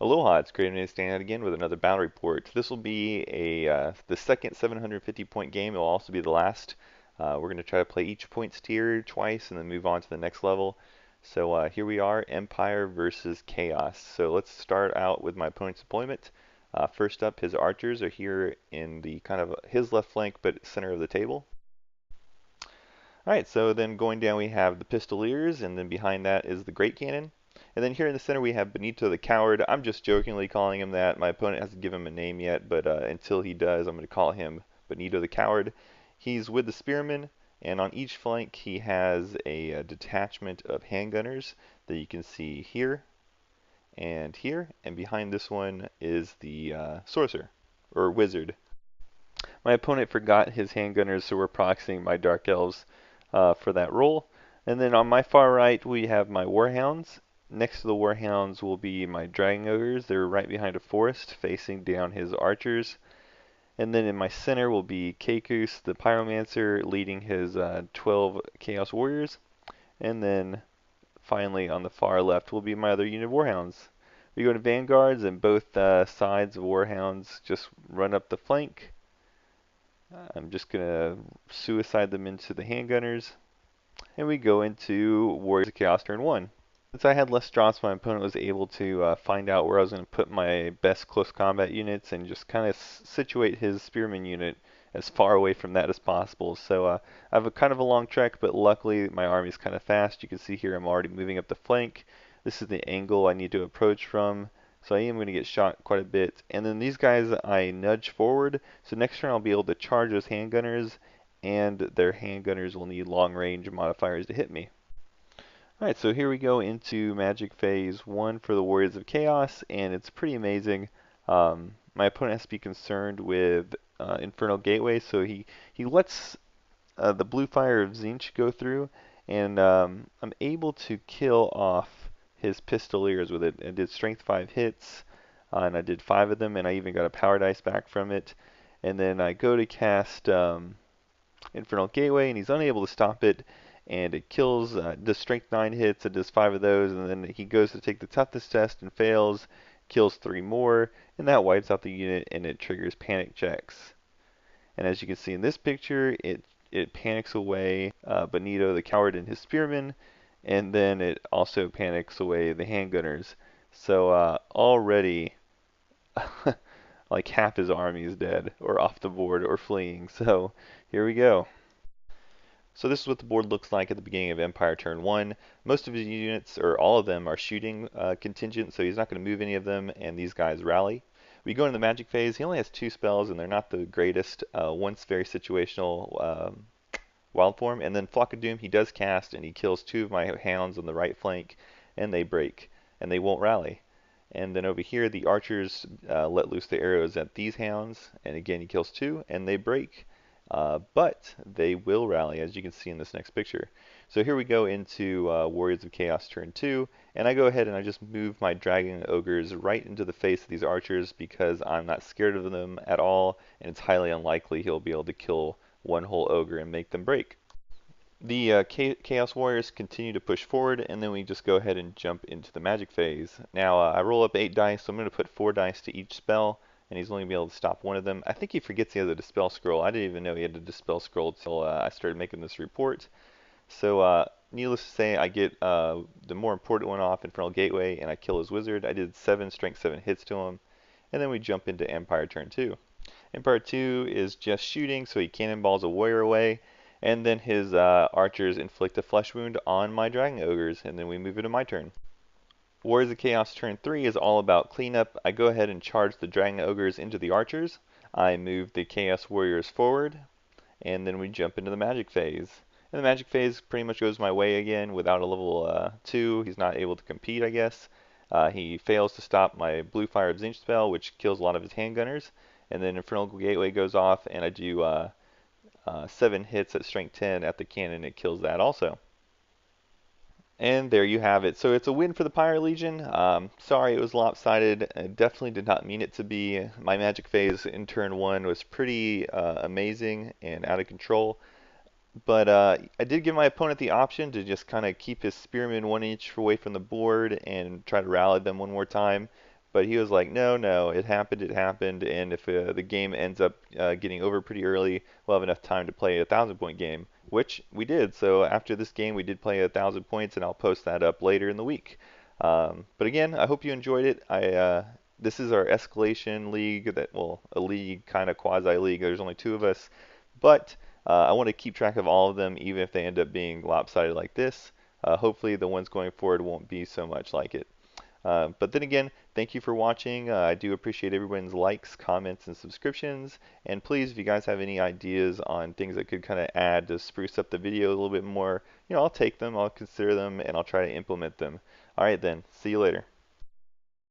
Aloha, it's Creativenametostandout again with another battle report. This will be the second 750 point game. It will also be the last. We're going to try to play each points tier twice and then move on to the next level. So here we are, Empire versus Chaos. So let's start out with my opponent's deployment. First up, his archers are here in the kind of his left flank but center of the table. Alright, so then going down we have the Pistoliers, and then behind that is the Great Cannon. And then here in the center we have Benito the Coward. I'm just jokingly calling him that. My opponent hasn't given him a name yet, but until he does, I'm going to call him Benito the Coward. He's with the Spearmen, and on each flank he has a detachment of handgunners that you can see here and here. And behind this one is the Sorcerer, or Wizard. My opponent forgot his handgunners, so we're proxying my Dark Elves for that role. And then on my far right, we have my Warhounds. Next to the Warhounds will be my Dragon Ogres. They're right behind a forest, facing down his archers. And then in my center will be Kekus, the Pyromancer, leading his 12 Chaos Warriors. And then finally on the far left will be my other unit of Warhounds. We go to Vanguards, and both sides of Warhounds just run up the flank. I'm just going to suicide them into the handgunners. And we go into Warriors of Chaos turn 1. Since I had less drops, my opponent was able to find out where I was going to put my best close combat units and just kind of situate his Spearman unit as far away from that as possible. So I have a kind of a long trek, but luckily my army is kind of fast. You can see here I'm already moving up the flank. This is the angle I need to approach from. So I am going to get shot quite a bit. And then these guys I nudge forward. So next turn I'll be able to charge those handgunners, and their handgunners will need long range modifiers to hit me. Alright, so here we go into Magic Phase 1 for the Warriors of Chaos, and it's pretty amazing. My opponent has to be concerned with Infernal Gateway, so he lets the blue fire of Tzeentch go through, and I'm able to kill off his Pistoliers with it. I did Strength 5 hits, and I did 5 of them, and I even got a Power Dice back from it. And then I go to cast Infernal Gateway, and he's unable to stop it, and it kills, does Strength 9 hits, it does 5 of those, and then he goes to take the Toughness test and fails, kills 3 more, and that wipes out the unit, and it triggers panic checks. And as you can see in this picture, it panics away Benito the Coward and his Spearmen, and then it also panics away the handgunners. So already like half his army is dead, or off the board, or fleeing. So here we go. So this is what the board looks like at the beginning of Empire turn 1. Most of his units, or all of them, are shooting contingent, so he's not going to move any of them, and these guys rally. We go into the magic phase. He only has 2 spells, and they're not the greatest. One's very situational, Wild Form, and then Flock of Doom he does cast, and he kills 2 of my hounds on the right flank, and they break, and they won't rally. And then over here, the archers let loose the arrows at these hounds, and again he kills 2, and they break. But they will rally, as you can see in this next picture. So here we go into Warriors of Chaos turn 2, and I go ahead and I just move my Dragon Ogres right into the face of these archers because I'm not scared of them at all, and it's highly unlikely he'll be able to kill one whole ogre and make them break. The Chaos Warriors continue to push forward, and then we just go ahead and jump into the Magic phase. Now I roll up 8 dice, so I'm going to put 4 dice to each spell, and he's only going to be able to stop one of them. I think he forgets he has a Dispel Scroll. I didn't even know he had a Dispel Scroll until I started making this report. So needless to say, I get the more important one off, Infernal Gateway, and I kill his Wizard. I did 7 Strength 7 hits to him, and then we jump into Empire turn 2. Empire 2 is just shooting, so he cannonballs a warrior away, and then his archers inflict a flesh wound on my Dragon Ogres, and then we move into my turn. Warriors of Chaos turn 3 is all about cleanup. I go ahead and charge the Dragon Ogres into the archers. I move the Chaos Warriors forward, and then we jump into the Magic phase. And the Magic phase pretty much goes my way again. Without a level 2, he's not able to compete, I guess. He fails to stop my Blue Fire of Tzeentch spell, which kills a lot of his handgunners. And then Infernal Gateway goes off, and I do 7 hits at Strength 10 at the cannon. It kills that also. And there you have it. So it's a win for the Pyre Legion. Sorry it was lopsided. I definitely did not mean it to be. My Magic phase in turn 1 was pretty amazing and out of control. But I did give my opponent the option to just kind of keep his Spearmen 1 inch away from the board and try to rally them one more time. But he was like, no, no, it happened, and if the game ends up getting over pretty early, we'll have enough time to play a 1,000 point game, which we did. So after this game, we did play 1,000 points, and I'll post that up later in the week. But again, I hope you enjoyed it. This is our Escalation League, well, a league, kind of quasi-league. There's only two of us, but I want to keep track of all of them, even if they end up being lopsided like this. Hopefully the ones going forward won't be so much like it. But then again, thank you for watching. I do appreciate everyone's likes, comments, and subscriptions. And please, if you guys have any ideas on things that could kind of add to spruce up the video a little bit more, I'll take them, I'll consider them, and I'll try to implement them. All right then, see you later.